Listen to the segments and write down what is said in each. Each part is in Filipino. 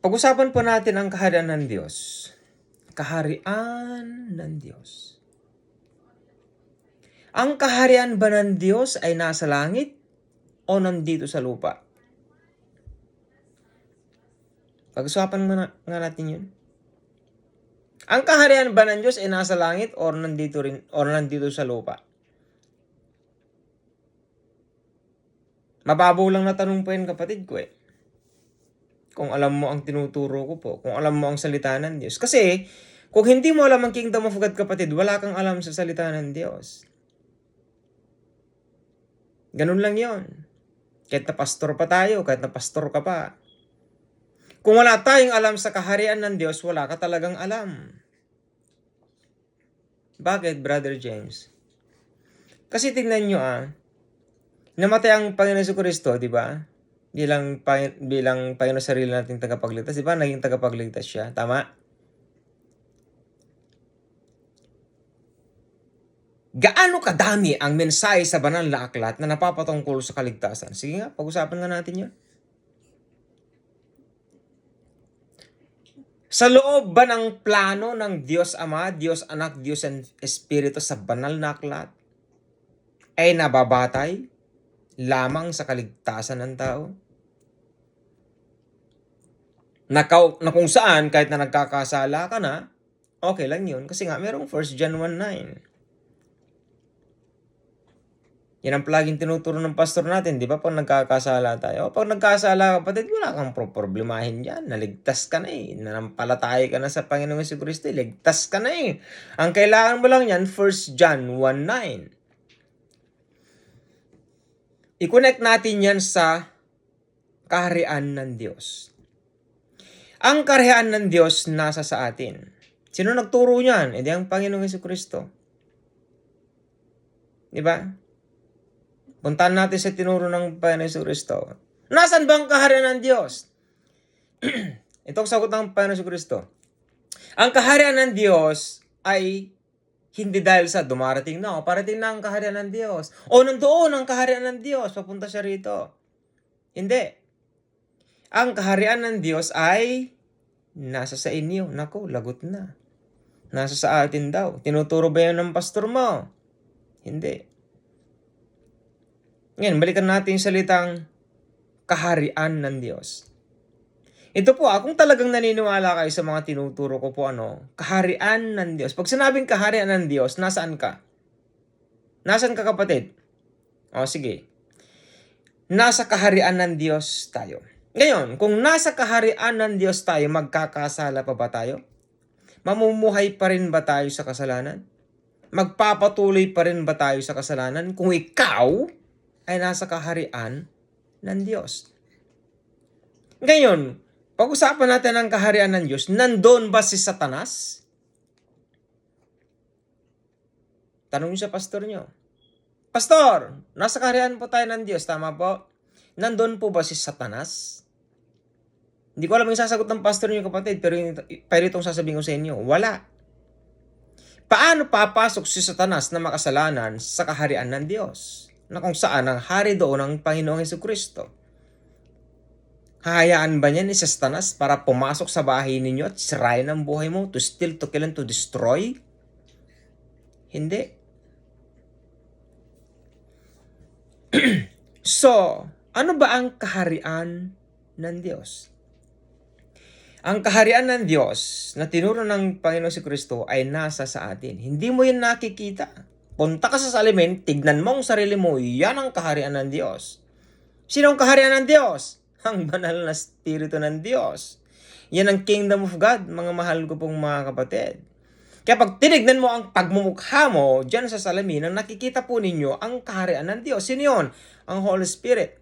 Pag-usapan po natin ang kaharian ng Diyos. Kaharian ng Diyos. Ang kaharian ba ng Diyos ay nasa langit o nandito sa lupa? Pag-usapan nga natin yun. Ang kaharian ba ng Diyos ay nasa langit o nandito sa lupa? Mababaw lang na tanong po yan, kapatid ko eh. Kung alam mo ang tinuturo ko po, kung alam mo ang salita ng Diyos. Kasi, kung hindi mo alam ang Kingdom of God, kapatid, wala kang alam sa salita ng Diyos. Ganun lang yon. Kahit na pastor pa tayo, kahit na pastor ka pa. Kung wala tayong alam sa kaharian ng Diyos, wala ka talagang alam. Bakit, Brother James? Kasi tingnan nyo namatay ang Panginoon Jesucristo, di ba? Bilang Panginoon sarili nating tagapagligtas, di ba? Naging tagapagligtas siya, tama? Gaano kadami ang mensahe sa banal na aklat na napapatungkol sa kaligtasan? Sige nga, pag-usapan nga natin yun. Sa loob ba ng plano ng Diyos Ama, Diyos Anak, Diyos Espiritu sa banal na aklat ay nababatay lamang sa kaligtasan ng tao? Na kung saan, kahit na nagkakasala ka na, okay lang yun. Kasi nga, merong 1 John 1:9. Yan ang palaging tinuturo ng pastor natin, di ba? Pag nagkakasala tayo. Pag nagkasala, kapatid, wala kang problemahin dyan. Naligtas ka na eh. Nanampalataya ka na sa Panginoong Jesucristo. Ligtas ka na eh. Ang kailangan mo lang yan, 1 John 1:9. I-connect natin yan sa kaharian ng Diyos. Ang kaharian ng Diyos nasa sa atin. Sino nagturo niyan? Di ang Panginoong Jesucristo. Di ba? Puntahan natin sa tinuro ng Panginoong Jesucristo. Nasaan ba ang kaharian ng Diyos? Itong sagot ng Panginoong Jesucristo. Ang kaharian ng Diyos ay hindi dahil sa dumarating na, parating na ang kaharian ng Diyos. O nandoon ang kaharian ng Diyos, papunta siya rito. Hindi. Ang kaharian ng Diyos ay nasa sa inyo. Naku, lagot na. Nasa sa atin daw. Tinuturo ba yan ng pastor mo? Hindi. Ngayon, balikan natin yung salitang kaharian ng Diyos. Ito po, kung talagang naniniwala kayo sa mga tinuturo ko po, kaharian ng Diyos. Pag sinabing kaharian ng Diyos, nasaan ka? Nasaan ka, kapatid? O, sige. Nasa kaharian ng Diyos tayo. Ngayon, kung nasa kaharian ng Diyos tayo, magkakasala pa ba tayo? Mamumuhay pa rin ba tayo sa kasalanan? Magpapatuloy pa rin ba tayo sa kasalanan kung ikaw ay nasa kaharian ng Diyos? Ngayon, pag-usapan natin ang kaharian ng Diyos, nandoon ba si Satanas? Tanong niyo sa pastor niyo. Pastor, nasa kaharian po tayo ng Diyos, tama po? Nandoon po ba si Satanas? Hindi ko alam yung sasagot ng pastor niyo, kapatid, pero itong sasabihin ko sa inyo, wala. Paano papasok si Satanas na makasalanan sa kaharian ng Diyos? Na kung saan ang hari doon ang Panginoong Jesucristo? Hahayaan ba niya ni Satanas para pumasok sa bahay ninyo at sirain ang buhay mo, to steal, to kill, and to destroy? Hindi. So, ano ba ang kaharian ng Diyos? Ang kaharian ng Diyos na tinuro ng Panginoong Jesucristo ay nasa sa atin. Hindi mo yan nakikita. Punta ka sa salamin, tignan mo ang sarili mo, yan ang kaharian ng Diyos. Sino ang kaharian ng Diyos? Ang banal na Espiritu ng Diyos. Yan ang Kingdom of God, mga mahal ko pong mga kapatid. Kaya pag tinignan mo ang pagmumukha mo dyan sa salamin, ang nakikita po ninyo ang kaharian ng Diyos. Sino yun? Ang Holy Spirit.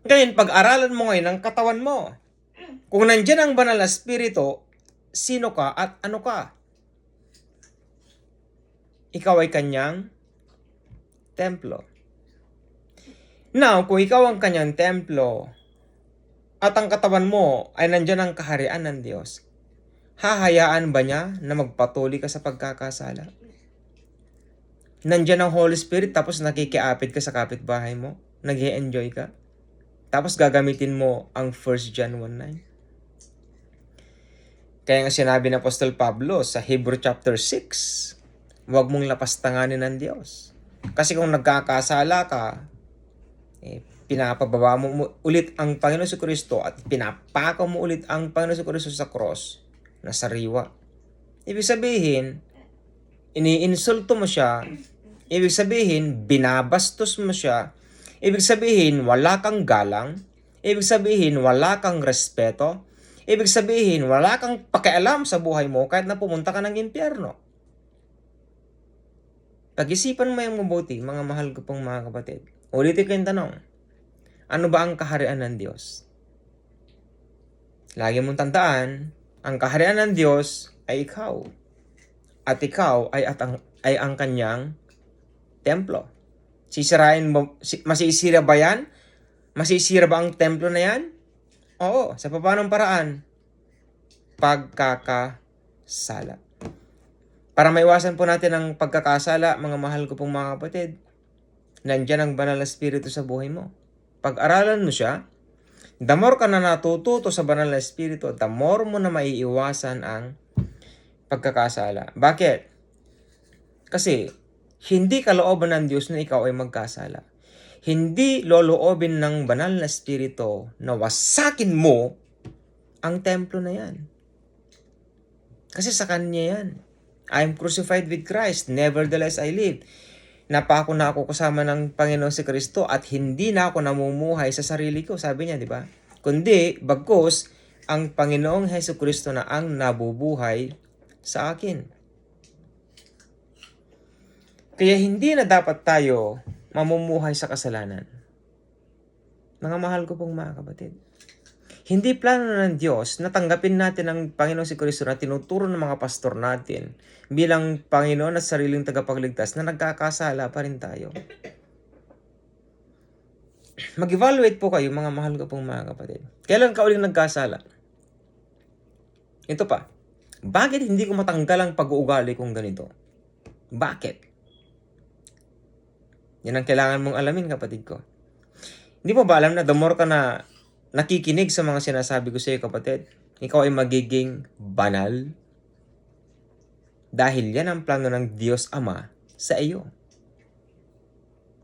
Ngayon, pag-aralan mo ngayon ang katawan mo. Kung nandyan ang banal na Espiritu, sino ka at ano ka? Ikaw ay kanyang templo. Now, kung ikaw ang kanyang templo, at ang katawan mo ay nandyan ang kaharian ng Diyos, hahayaan ba niya na magpatuloy ka sa pagkakasala? Nandyan ang Holy Spirit tapos nakikiapit ka sa kapitbahay mo? Nag-e-enjoy ka? Tapos gagamitin mo ang 1 John 1:9? Kaya nga sinabi ng Apostol Pablo sa Hebrew chapter 6, huwag mong lapastanganin ng Diyos. Kasi kung nagkakasala ka, pinapababa mo ulit ang Panginoon Jesucristo at pinapako mo ulit ang Panginoon Jesucristo sa cross na sariwa. Ibig sabihin, iniinsulto mo siya. Ibig sabihin, binabastos mo siya. Ibig sabihin, wala kang galang. Ibig sabihin, wala kang respeto. Ibig sabihin, wala kang pakialam sa buhay mo kahit na pumunta ka ng impyerno. Pag-isipan mo yung mabuti, mga mahal ko pong mga kapatid. Ulitin ko yung tanong. Ano ba ang kaharian ng Diyos? Lagi mong tandaan, ang kaharian ng Diyos ay ikaw. At ikaw ay ang kanyang templo. Sisirain mo, masisira ba yan? Masisira ba ang templo na yan? Oo, sa paanong paraan? Pagkakasala. Para maiwasan po natin ang pagkakasala, mga mahal ko pong mga kapatid, nandyan ang banal na Espiritu sa buhay mo. Pag-aralan mo siya, the more ka na natututo sa banal na Espiritu, the more mo na maiiwasan ang pagkakasala. Bakit? Kasi, hindi kalooban ng Diyos na ikaw ay magkasala. Hindi loloobin ng banal na Espiritu na wasakin mo ang templo na yan. Kasi sa Kanya yan. I am crucified with Christ, nevertheless I live. Napako na ako kasama ng Panginoon si Kristo at hindi na ako namumuhay sa sarili ko, sabi niya, di ba? Kundi, bagkus, ang Panginoong Hesus Kristo na ang nabubuhay sa akin. Kaya hindi na dapat tayo mamumuhay sa kasalanan. Mga mahal ko pong mga kapatid. Hindi plano ng Diyos na tanggapin natin ang Panginoon si Kristo na tinuturo ng mga pastor natin bilang Panginoon at sariling tagapagligtas na nagkakasala pa rin tayo. Mag-evaluate po kayo, mga mahal ko pong mga kapatid. Kailan ka uling nagkasala? Ito pa. Bakit hindi ko matanggal ang pag-uugali kong ganito? Bakit? Yan ang kailangan mong alamin, kapatid ko. Hindi mo ba alam na the more ka na nakikinig sa mga sinasabi ko sa iyo, kapatid, ikaw ay magiging banal? Dahil yan ang plano ng Diyos Ama sa iyo.